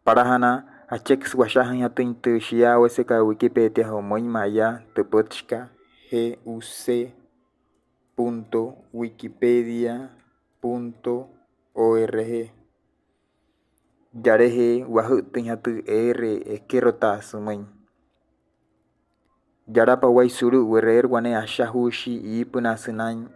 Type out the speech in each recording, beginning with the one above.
Parahana achex washahan yatin tu shia weseka Wikipedia homoy maya tepotchka guc.wikipedia.org Yarehe wahutin yatu eskerota sumain Yarapa wai suru werer wane ashahushi ipuna sunain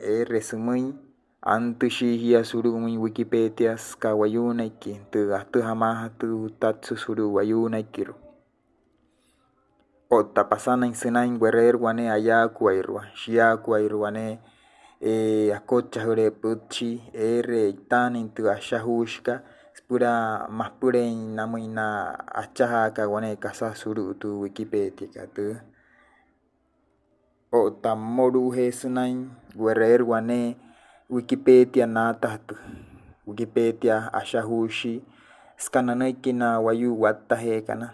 sumai antushi hia suru mi Wikipedia ska wayunaiki tu hamaha tu tatsu suru wayunaikiru Ota pasana sunain werer wane ayaku airwa shiaku wane akocha hure putchi itani tu ashahushka spura mahpure namuina achaha ka wane kasa suru tu Wikipedia ka tu Ota moru he sunain werer wane Wikipedia nata tu Wikipedia ashahushi skananaiki na wayu watahe kana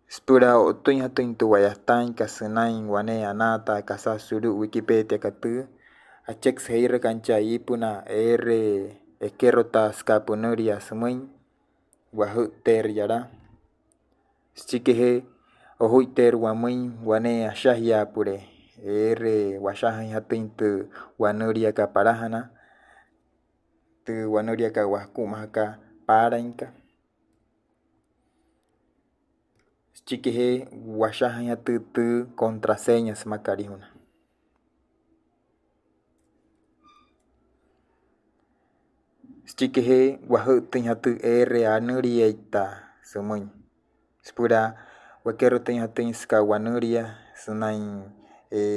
Spura otoin hatin tu wayahtain ka sunain wane anata kasa suru Wikipedia ka tu Achex heira kancha ipuna eskerota skapunuria sumain wahuter yara Stikehe ohuiter wamuin wane ashahia pure washahan hatin tu wanuria ka parahana tu wanuria ka wahkuma ka parainka Stikehe washahan hatu tu contraseñas makarihuna Stikehe wahutin hatu anuria ita sumain Spura wakero tin hatin ska wanuria sunain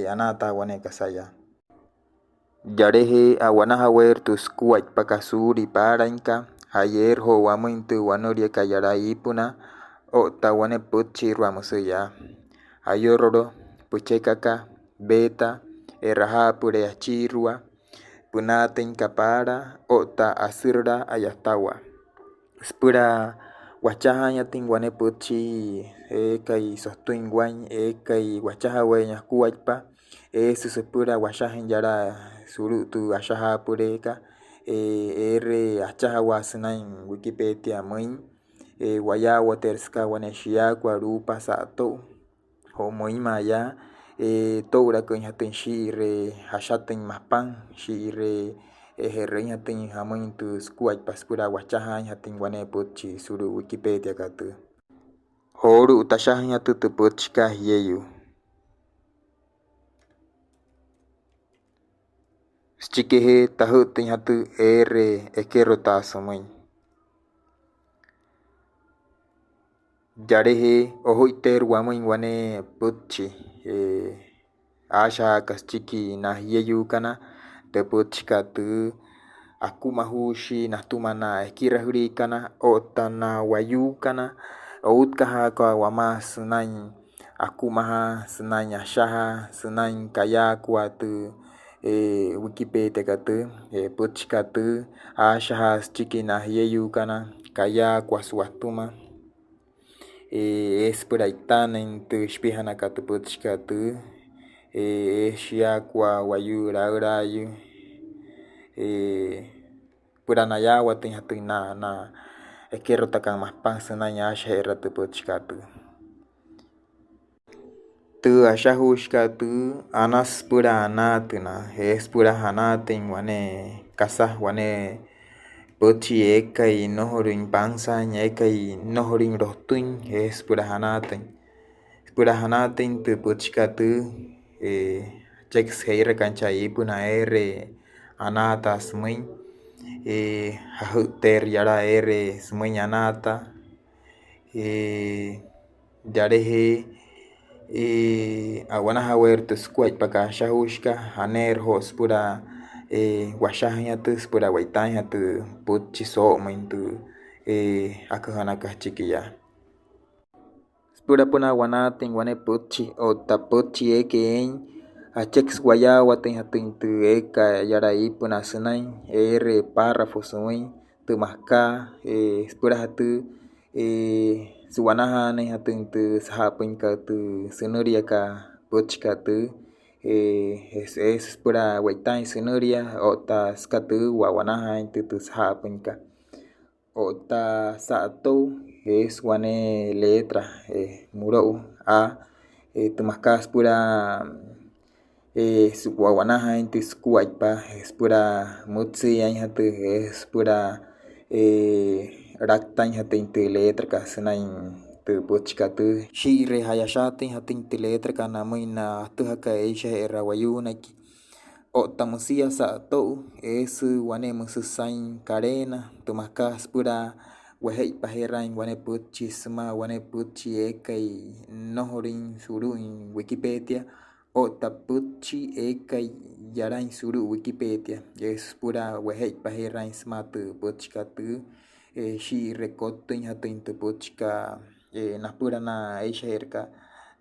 anata wane kasaya Yarehe awanaha wer tu skuat pakasuri parainka hayer ho wamuin tu wanuria ka yara ipuna Ota wane putchi ruamusuya ayororo puchekaka beta raha pure achirua punaten kapara ota asirda ayatawa Spura wachaha yatin wane putchi kai sohtuin wan kai wachaha wenya kuatpa susupura washahan yara suru tu ashaha pureka achaha wasunain Wikipedia main waya water ska wane shiakwa rupa sato homoy maya toura kun hatin shire hashatin mahpan shire herrein hatin hamuin tu skuat paspura wachahan hatin wane putchi suru Wikipedia ka tu Horu utashahan yatu tu putchka hiyeyu Stikehe tahutin hatu eskerota sumain Yarehe ohuiter wamuin wane putchi asha kaschiki na hiyeyu kana te putchka tu akumahushi natumana eskirahuri kana otana wayu kana outkaha ka wama sunain akumaha sunain ashaha sunain kayakwa tu Wikipedia ka tu putchka tu ashaha chiki na hiyeyu kana kayakwa suahtuma espura itanen tu shpihana ka tu putchka tu shiakwa wayu raurayu puranayawa tin hatin na eskerota kan mahpan sunain asha era tu putchka tu Tu ashahushka tu anas pura anatuna pura hanatin wane kasah wane putchi ekai nohorin pansan ekai nohorin rohtuin pura hanatin tu putchka tu chex heira kancha ipuna anata sumain hahuter yara sumain anata yarehe awanaha wer tu skuat paka ashahushka haner hos pura washahan yatu pura waitan yatu putchi somain tu akahanaka chikiya Spura puna wanatin wane putchi ota putchi ekein achex wayawa tin hatin tu eka yara ipuna sunain párrafo sumain tu mahka spura hatu suwanaha nen hatin tu sahapin ka tu sunuria ka putchka tu pura waitan sunuria ota ska tu wawanaha tu sahapin ka ota sa'atou es wane letra murou a tumaskas pura sukuawanajan tiskuaypa es pura mutziyan jatu es pura raktan jatin tu letra kasnain tu puchkatu shire hayashatin jatin tu letra kana muina tu haka eisha era wayunaki Otamusia sa'atou es wane mususain cadena tumaskas pura wehei pajerain wane puchi sma wane puchi ekai nojorin suruin Wikipedia otapuchi ekai yarain suru Wikipedia es pura wehei pajerain sma tu puchkatu shi rekotin hatin tu puchka na pura na eisha erka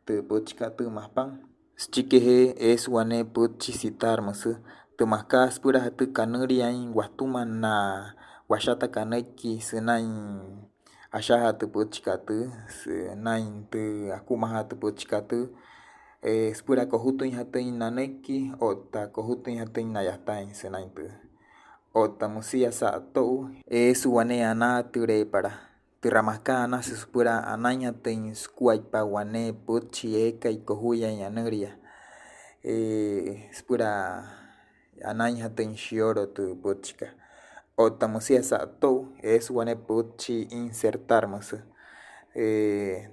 tu puchkatu mahpan Stikehe es wane puchi citar musu tumaskas pura hatu kanuriain watuman na washata kaneki senain asha hatu puchkatu senain tu akumaha tu puchkatu es pura kohutuin hatin naneki ota kohutuin hatin nayatain senain tu ota musia sa'atou es wane ana ture para Tiramaskan ana pura ananya ten skuaypa wane puchi ekai kohuya yanuria pura ananya ten shioro tu puchka otamusia sa'atou es wane puchi insertar musu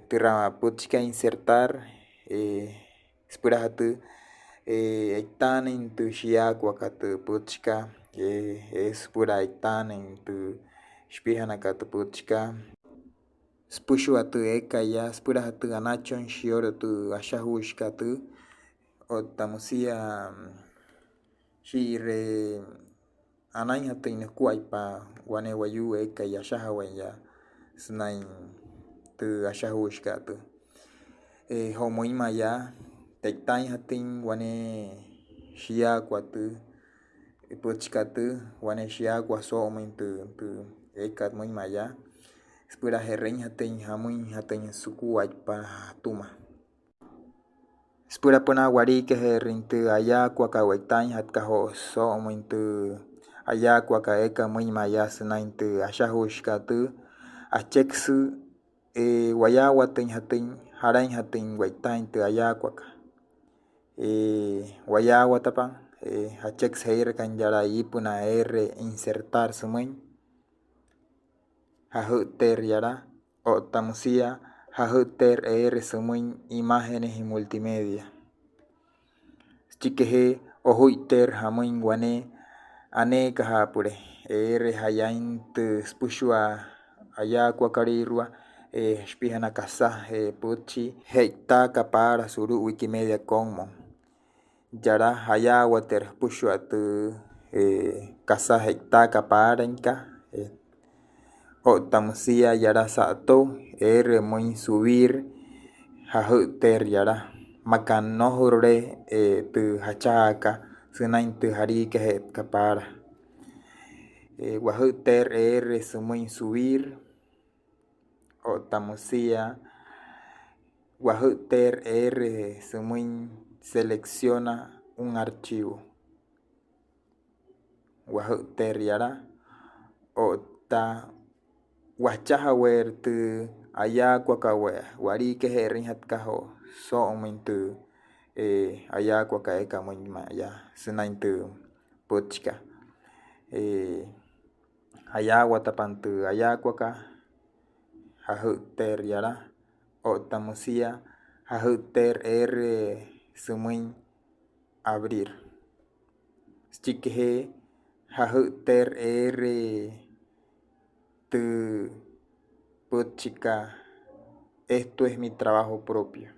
tira puchka insertar pura hatu itanin tu shiakwa tu puchka es pura itanin tu shpihanaka tu puchka Spushu atu eka ya spura hatu anachon shioro tu ashahushka tu otamusia shire anay hatu inukuaypa wane wayu eka ya shahawan ya snain tu ashahushka tu homoima ya tektain hatin wane shiakwa tu puchka tu wane shiakwa somin tu eka moima ya Spura herrein hatin hamuin hatin sukuaypa tuma Spura puna warike herrin tu ayakwa ka waitain hat kaho somin tu ayakwa ka eka moima ya snain tu ashahushka tu acheksu wayawa tin hatin harain hatin waitain tu ayakwa ka wayawa tapan acheks heir kan yara ipuna insertar sumain hajuter yara otamusia hajuter sumuin imágenes y multimedia Chikehe ojuiter hamuin wane ane kahapure hayain tu spushua ayakwa karirua shpihana kasa puchi heita kapara suru Wikimedia konmo yara hayawa ter pushua tu kasa heita kapara inka otamusia yara sa'atou muin subir hajuter yara makanohore tu hachaka senain tu harike het kapara wajuter sumuin subir otamusia wajuter sumuin selecciona un archivo wajuter yara ota wachahawer tu ayakwa ka warike herrin hat kaho somin tu ayakwa ka eka moima ya senain tu puchka ayawa tapan tu ayakwa ka hajuter yara otamusia hajuter sumuin abrir Chikehe hajuter tu puchika esto es mi trabajo propio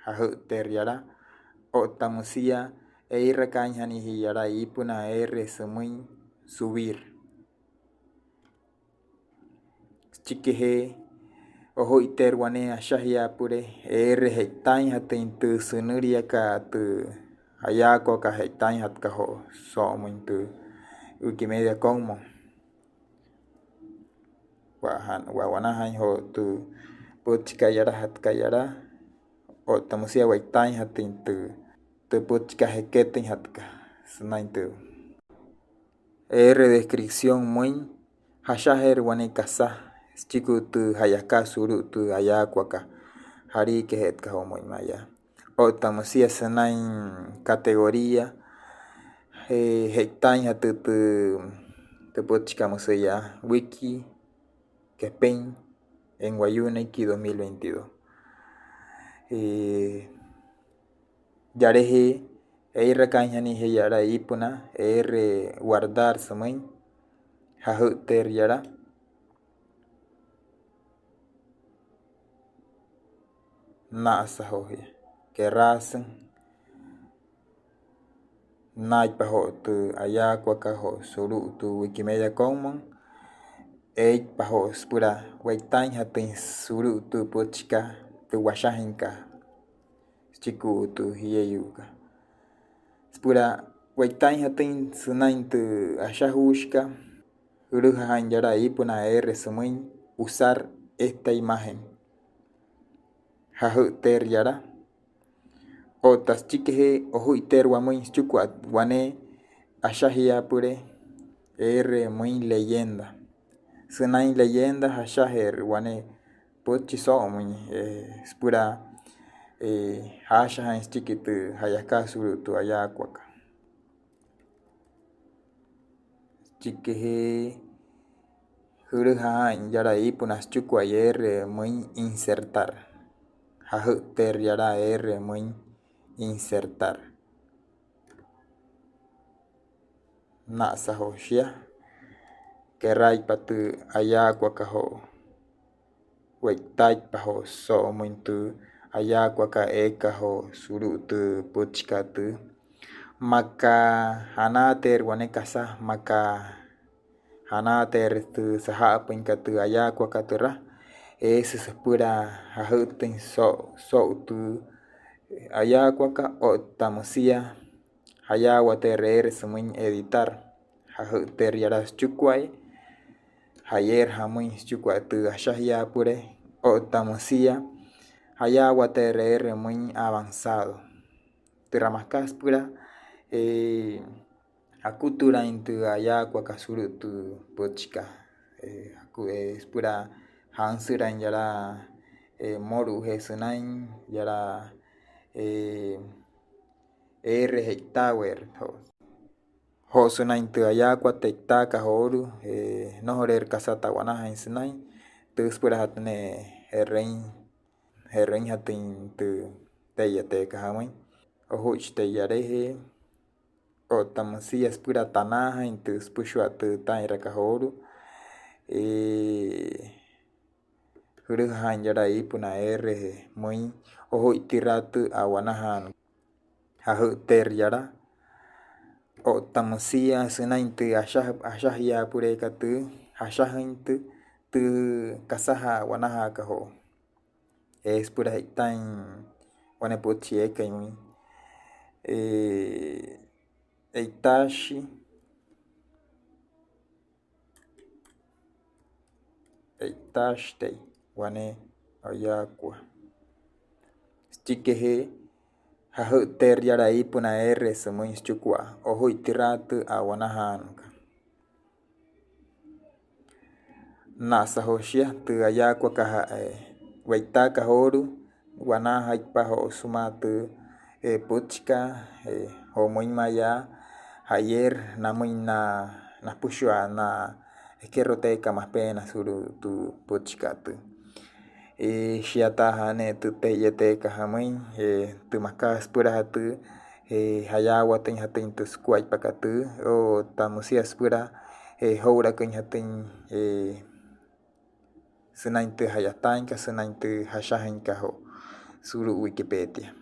hajuter yara otamusia rekanjani yara ipuna sumuin subir Chikehe ojuiter wane ashahia pure heitain hatin tu sunuria ka tu ayakwa ka heitain hat kaho somin tu Wikimedia konmo wanahan ho tu puchka yara hat kayara otamusia waitain hatin tu puchka heketin hat ka senain tu descripción muy Hashaher wane kasa chiku tu hayaka suru tu ayakuaka hari kehet kahomoy maya ota musia senain categoria hektain hatu tu pochika musaya wiki kepen en Guayunequi 2022 yarehe recañani he yara ipuna guardar samay hahuter yara nasa hohe kerasan naik paho tu ayakuaka ho suru tu Wikimedia Commons paho spura waitain hatin suru tu pochika tu washahinka chiku tu hiyeyuka spura waitain hatin sunain tu ashahushka urujahan yara ipuna sumuin usar esta imagen hahuter yara otas chikehe ohuiter wamuin chukua wane ashahia pure muy leyenda sunain leyenda hashaher wane pochi somuin spura hashahan chikitu hayaka suru tu ayakuaka chikehe urujahan yara ipuna chukua muy insertar hahuter yara muy insertar nasa hoshia kerai patu ayakuaka ho waitai paho so muito ayakuaka eka ho suru tu pochika tu maka hanater wane kasa maka hanater tu sahapin katu ayakuaka turah sepura hahuten so tu ayakuaka otamusia hayawater sumuin editar hahuter yaras chukwai hayer hamuin chukwa tu ashahia pure otamusia hayawater muy avanzado tiramaskas pura akutura intu ayakuaka suru tu pochika pura hansuran yara moru hesunain yara hektawer ho sunain tu ayakua tektaka horu nohorer kasata wanaha sunain tus pura hatne herrein hatin tu teyateka hamuin ohuch teyarehe otamusias pura tanaja intus pushua tu tairaka horu urujahan yara ipuna muy ohuitiratu awanahan hahuter yara otamusia sunain tu ashahia pure katu hashahin tu kasaha wanaha kaho pura hektain wane pochi eka muy eitashi eitashte wane ayakua chikehe hahuter yara ipuna sumuin chukua ohuitiratu awanahanka nasa hoshia tu ayakua kaha waitaka horu wanaha paho suma tu pochika homuin maya hayer namuin na pushua na keroteka más pena suru tu pochika tu shiatahane tu teyeteka hamuin tu makas pura hatu hayawa ten hatin tu skuai pakatu o tamusias pura houra ken hatin sunain tu hayatanka sunain tu hashahenka ho suru Wikipedia